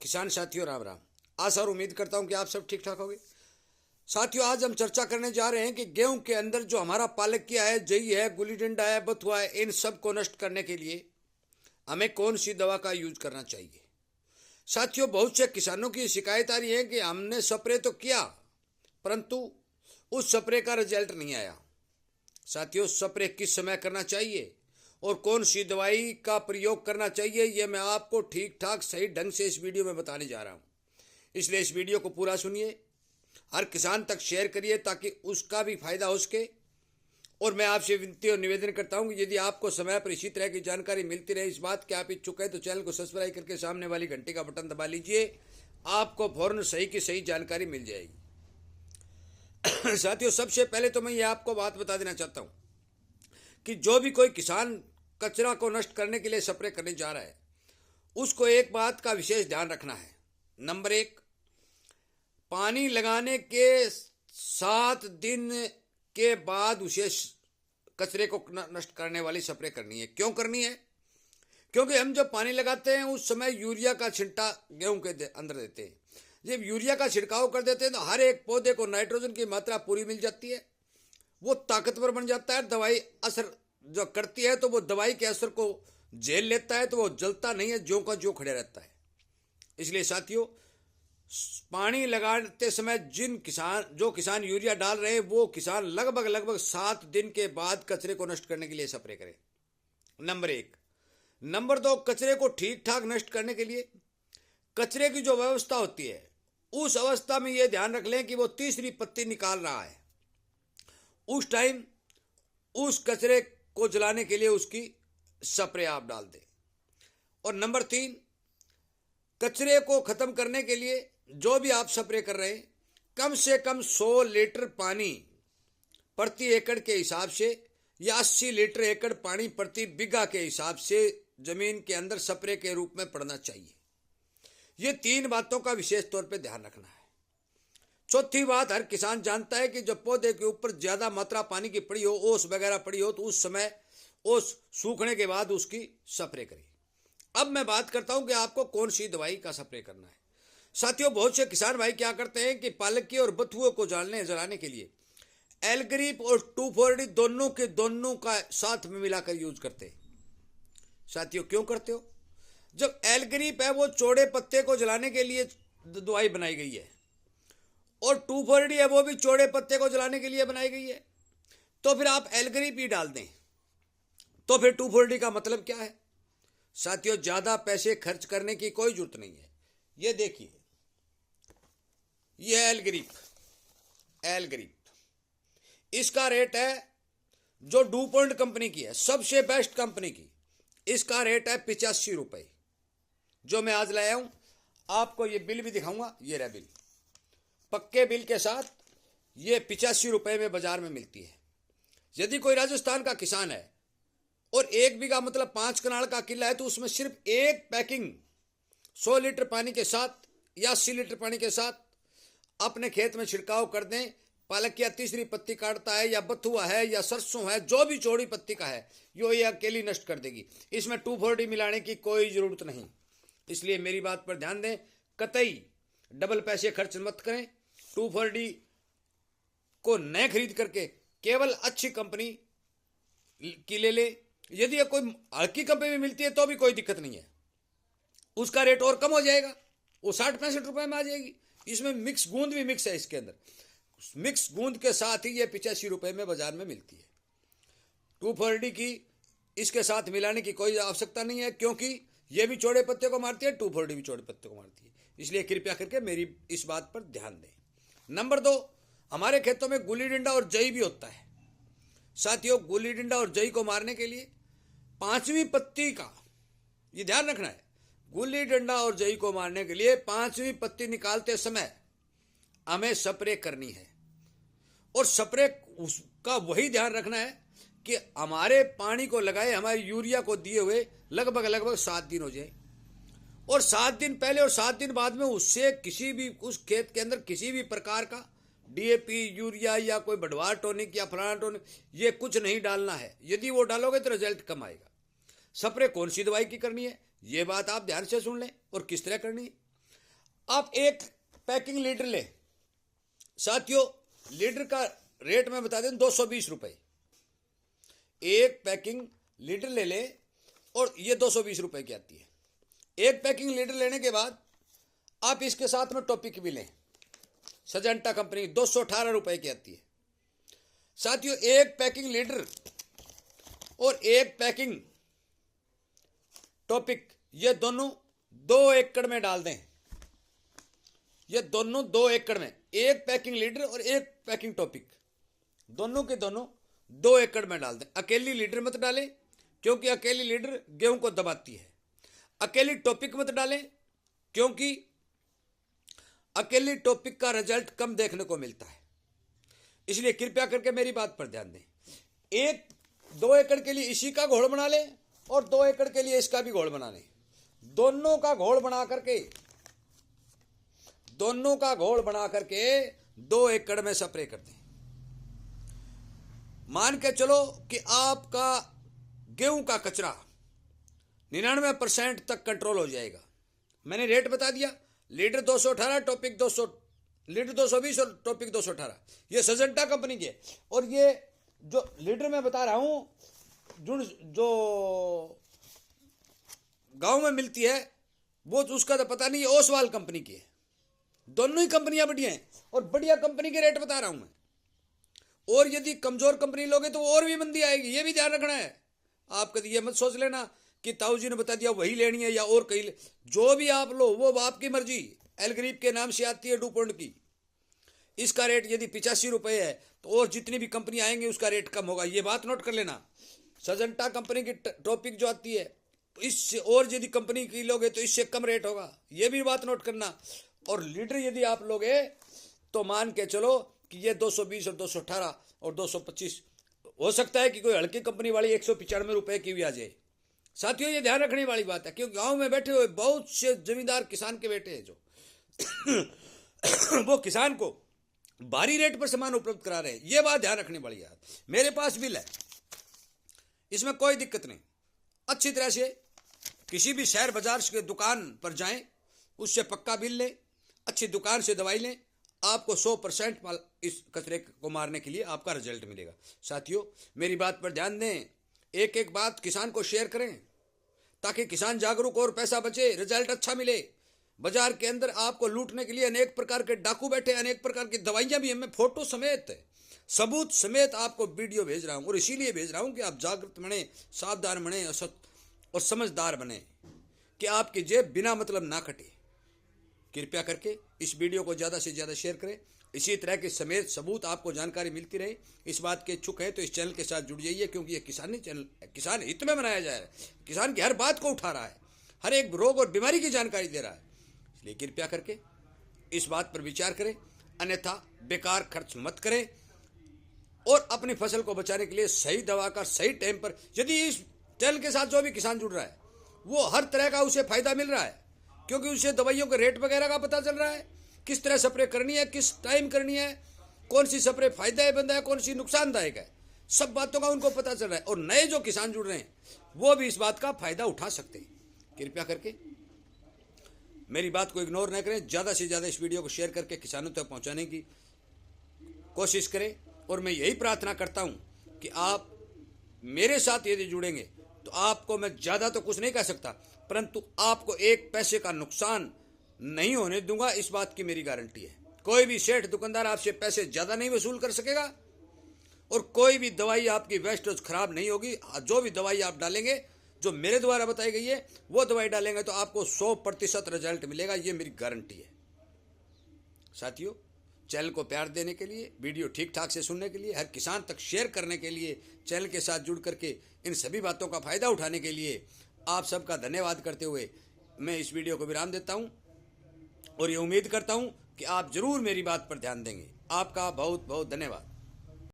किसान साथियों राम राम। आशा और उम्मीद करता हूं कि आप सब ठीक ठाक होंगे। साथियों, आज हम चर्चा करने जा रहे हैं कि गेहूं के अंदर जो हमारा पालकिया है, जई है, गुली डंडा है, बथुआ है, इन सब को नष्ट करने के लिए हमें कौन सी दवा का यूज करना चाहिए। साथियों, बहुत से किसानों की शिकायत आ रही है कि हमने स्प्रे तो किया परंतु उस स्प्रे का रिजल्ट नहीं आया। साथियों, स्प्रे किस समय करना चाहिए और कौन सी दवाई का प्रयोग करना चाहिए, यह मैं आपको ठीक ठाक सही ढंग से इस वीडियो में बताने जा रहा हूं। इसलिए इस वीडियो को पूरा सुनिए, हर किसान तक शेयर करिए ताकि उसका भी फायदा हो सके। और मैं आपसे विनती और निवेदन करता हूं कि यदि आपको समय पर इसी तरह की जानकारी मिलती रहे, इस बात के आप इच्छुक हैं, तो चैनल को सब्सक्राइब करके सामने वाली घंटी का बटन दबा लीजिए। आपको फौरन सही की सही जानकारी मिल जाएगी। साथियों, सबसे पहले तो मैं ये आपको बात बता देना चाहता हूं कि जो भी कोई किसान कचरा को नष्ट करने के लिए स्प्रे करने जा रहा है, उसको एक बात का विशेष ध्यान रखना है। नंबर एक, पानी लगाने के 7 दिन के बाद उसे कचरे को नष्ट करने वाली स्प्रे करनी है। क्यों करनी है? क्योंकि हम जब पानी लगाते हैं उस समय यूरिया का छिड़का गेहूं के अंदर देते हैं। जब यूरिया का छिड़काव कर देते हैं तो हर एक पौधे को नाइट्रोजन की मात्रा पूरी मिल जाती है, वो ताकतवर बन जाता है। दवाई असर जो करती है तो वो दवाई के असर को झेल लेता है, तो वो जलता नहीं है, ज्यों का ज्यों खड़े रहता है। इसलिए साथियों, पानी लगाते समय जो किसान यूरिया डाल रहे हैं, वो किसान लगभग 7 दिन के बाद कचरे को नष्ट करने के लिए स्प्रे करें। नंबर एक। नंबर दो, कचरे को ठीक ठाक नष्ट करने के लिए कचरे की जो व्यवस्था होती है, उस अवस्था में यह ध्यान रख लें कि वो तीसरी पत्ती निकाल रहा है, उस टाइम उस कचरे को जलाने के लिए उसकी स्प्रे आप डाल दें। और नंबर 3, कचरे को खत्म करने के लिए जो भी आप स्प्रे कर रहे हैं, कम से कम 100 लीटर पानी प्रति एकड़ के हिसाब से या 80 लीटर एकड़ पानी प्रति बीघा के हिसाब से जमीन के अंदर स्प्रे के रूप में पड़ना चाहिए। ये 3 बातों का विशेष तौर पे ध्यान रखना है। चौथी बात, हर किसान जानता है कि जब पौधे के ऊपर ज्यादा मात्रा पानी की पड़ी हो, ओस वगैरह पड़ी हो, तो उस समय ओस सूखने के बाद उसकी स्प्रे करें। अब मैं बात करता हूं कि आपको कौन सी दवाई का स्प्रे करना है। साथियों, बहुत से किसान भाई क्या करते हैं कि पालकी और बथुओं को जलाने के लिए एलग्रीप और 2,4-D दोनों का साथ में मिलाकर यूज करते हैं। साथियों, क्यों करते हो? जब एलग्रीप है वो चौड़े पत्ते को जलाने के लिए दवाई बनाई गई है और 2,4-D है वो भी चौड़े पत्ते को जलाने के लिए बनाई गई है, तो फिर आप एलग्रीप ही डाल दें। तो फिर 2,4-D का मतलब क्या है? साथियों, ज्यादा पैसे खर्च करने की कोई जरूरत नहीं है। ये देखिए, ये एलग्रीप इसका रेट है, जो डूपॉन्ट कंपनी की है, सबसे बेस्ट कंपनी की, इसका रेट है 85 रुपए। जो मैं आज लाया हूं, आपको ये बिल भी दिखाऊंगा। ये रहा बिल, पक्के बिल के साथ ये 85 रुपए में बाजार में मिलती है। यदि कोई राजस्थान का किसान है और 1 बीघा मतलब 5 कनाल का किला है, तो उसमें सिर्फ एक पैकिंग 100 लीटर पानी के साथ या 80 लीटर पानी के साथ अपने खेत में छिड़काव कर दें। पालकिया तीसरी पत्ती काटता है या बथुआ है या सरसों है, जो भी चौड़ी पत्ती का है, ये अकेली नष्ट कर देगी। इसमें 2,4-D मिलाने की कोई जरूरत नहीं। इसलिए मेरी बात पर ध्यान दें, कतई डबल पैसे खर्च मत करें। 2,4-D को न खरीद करके केवल अच्छी कंपनी की ले ले। यदि कोई हल्की कंपनी में मिलती है तो भी कोई दिक्कत नहीं है, उसका रेट और कम हो जाएगा, वो 60-65 रुपए में आ जाएगी। इसमें मिक्स गूंद भी मिक्स है, इसके अंदर मिक्स गूंद के साथ ही ये 85 रुपए में बाजार में मिलती है। 2,4-D की इसके साथ मिलाने की कोई आवश्यकता नहीं है, क्योंकि ये भी चौड़े पत्ते को मारती है, 2,4-D भी चौड़े पत्ते को मारती है। इसलिए कृपया करके मेरी इस बात पर ध्यान दें। नंबर 2, हमारे खेतों में गुली डंडा और जई भी होता है। साथियों, गुली डंडा और जई को मारने के लिए 5वीं पत्ती का ये ध्यान रखना है। गुल्ली डंडा और जई को मारने के लिए 5वीं पत्ती निकालते समय हमें स्प्रे करनी है। और स्प्रे उसका वही ध्यान रखना है कि हमारे पानी को लगाए, हमारे यूरिया को दिए हुए लगभग 7 दिन हो जाए, और 7 दिन पहले और 7 दिन बाद में उससे किसी भी उस खेत के अंदर किसी भी प्रकार का डीएपी, यूरिया या कोई बढ़वार टॉनिक या फलाना टॉनिक, ये कुछ नहीं डालना है। यदि वो डालोगे तो रिजल्ट कम आएगा। स्प्रे कौन सी दवाई की करनी है, ये बात आप ध्यान से सुन लें। और किस तरह करनी है। आप एक पैकिंग लीटर ले, साथियों लीटर का रेट मैं बता दें 220 रुपये। एक पैकिंग लीटर ले ले और ये 220 रुपये की आती है। एक पैकिंग लीटर लेने के बाद आप इसके साथ में टॉपिक भी लें, सजेंटा कंपनी 218 रुपये की आती है। साथियों एक पैकिंग लीटर और एक पैकिंग टॉपिक, ये दोनों 2 एकड़ में डाल दें। ये दोनों 2 एकड़ में, एक पैकिंग लीटर और एक पैकिंग टॉपिक, दोनों के दोनों 2 एकड़ में डाल दें। अकेली लीटर मत डालें क्योंकि अकेली लीटर गेहूं को दबाती है। अकेली टॉपिक मत डालें क्योंकि अकेली टॉपिक का रिजल्ट कम देखने को मिलता है। इसलिए कृपया करके मेरी बात पर ध्यान दें। 2 एकड़ के लिए इसी का घोल बना लें और 2 एकड़ के लिए इसका भी घोल बना लें। दोनों का घोल बना करके 2 एकड़ में स्प्रे कर दें। मान के चलो कि आपका गेहूं का कचरा 99% तक कंट्रोल हो जाएगा। मैंने रेट बता दिया, लीटर 218, टॉपिक 200, लीटर 220 और टॉपिक 218। ये सजेंटा कंपनी की है। और ये जो लीटर मैं बता रहा हूं जो गांव में मिलती है वो उसका तो पता नहीं, है ओसवाल कंपनी की है। दोनों ही कंपनियां बढ़िया हैं और बढ़िया कंपनी के रेट बता रहा हूं मैं। और यदि कमजोर कंपनी लोगे तो और भी मंदी आएगी, ये भी ध्यान रखना है। आप कभी ये मत सोच लेना कि ताऊ जी ने बता दिया वही लेनी है या और कहीं, जो भी आप लो वो आपकी मर्जी। एलग्रीप के नाम से आती है डुपोंट की, इसका रेट यदि 85 रुपये है तो और जितनी भी कंपनी आएंगे उसका रेट कम होगा, ये बात नोट कर लेना। सजेंटा कंपनी की टॉपिक जो आती है इससे और यदि कंपनी की लोगे तो इससे कम रेट होगा, ये भी बात नोट करना। और लीटर यदि आप लोगे तो मान के चलो कि ये 220 और 218 और 225, हो सकता है कि कोई हल्की कंपनी वाली 195 रुपये की भी आ जाए। साथियों ये ध्यान रखने वाली बात है क्योंकि गांव में बैठे हुए बहुत से जमींदार किसान के बेटे हैं जो वो किसान को भारी रेट पर सामान उपलब्ध करा रहे हैं। ये बात ध्यान रखने वाली है। मेरे पास बिल है, इसमें कोई दिक्कत नहीं। अच्छी तरह से किसी भी शहर बाजार के दुकान पर जाएं, उससे पक्का बिल लें, अच्छी दुकान से दवाई लें, आपको 100% इस कचरे को मारने के लिए आपका रिजल्ट मिलेगा। साथियों मेरी बात पर ध्यान दें, एक एक बात किसान को शेयर करें ताकि किसान जागरूक और पैसा बचे, रिजल्ट अच्छा मिले। बाजार के अंदर आपको लूटने के लिए अनेक प्रकार के डाकू बैठे, अनेक प्रकार की दवाइयां भी हैं। मैं फोटो समेत, सबूत समेत आपको वीडियो भेज रहा हूं और इसीलिए भेज रहा हूं कि आप जागरूक बने, सावधान बने और समझदार बने कि आपकी जेब बिना मतलब ना कटे। कृपया करके इस वीडियो को ज़्यादा से ज़्यादा शेयर करें। इसी तरह के समेत सबूत आपको जानकारी मिलती रहे। इस बात के इच्छुक है तो इस चैनल के साथ जुड़ जाइए क्योंकि ये किसानी चैनल किसान हित में बनाया जा रहा है। किसान की हर बात को उठा रहा है, हर एक रोग और बीमारी की जानकारी दे रहा है। इसलिए कृपया करके इस बात पर विचार करें, अन्यथा बेकार खर्च मत करें और अपनी फसल को बचाने के लिए सही दवा का सही टाइम पर, यदि इस चैनल के साथ जो भी किसान जुड़ रहा है वो हर तरह का उसे फायदा मिल रहा है क्योंकि उसे दवाइयों के रेट वगैरह का पता चल रहा है, किस तरह स्प्रे करनी है, किस टाइम करनी है, कौन सी स्प्रे फायदेमंद है, कौन सी नुकसानदायक है, सब बातों का उनको पता चल रहा है। और नए जो किसान जुड़ रहे हैं वो भी इस बात का फायदा उठा सकते हैं। कृपया करके मेरी बात को इग्नोर न करें, ज़्यादा से ज़्यादा इस वीडियो को शेयर करके किसानों तक पहुँचाने की कोशिश करें। और मैं यही प्रार्थना करता हूँ कि आप मेरे साथ यदि जुड़ेंगे तो आपको मैं ज़्यादा तो कुछ नहीं कह सकता, परंतु आपको एक पैसे का नुकसान नहीं होने दूंगा, इस बात की मेरी गारंटी है। कोई भी सेठ दुकानदार आपसे पैसे ज़्यादा नहीं वसूल कर सकेगा और कोई भी दवाई आपकी वेस्टेज खराब नहीं होगी। जो भी दवाई आप डालेंगे, जो मेरे द्वारा बताई गई है वो दवाई डालेंगे तो आपको 100% रिजल्ट मिलेगा, ये मेरी गारंटी है। साथियों चैनल को प्यार देने के लिए, वीडियो ठीक ठाक से सुनने के लिए, हर किसान तक शेयर करने के लिए, चैनल के साथ जुड़ करके इन सभी बातों का फायदा उठाने के लिए आप सबका धन्यवाद करते हुए मैं इस वीडियो को विराम देता हूं और ये उम्मीद करता हूं कि आप जरूर मेरी बात पर ध्यान देंगे। आपका बहुत बहुत धन्यवाद।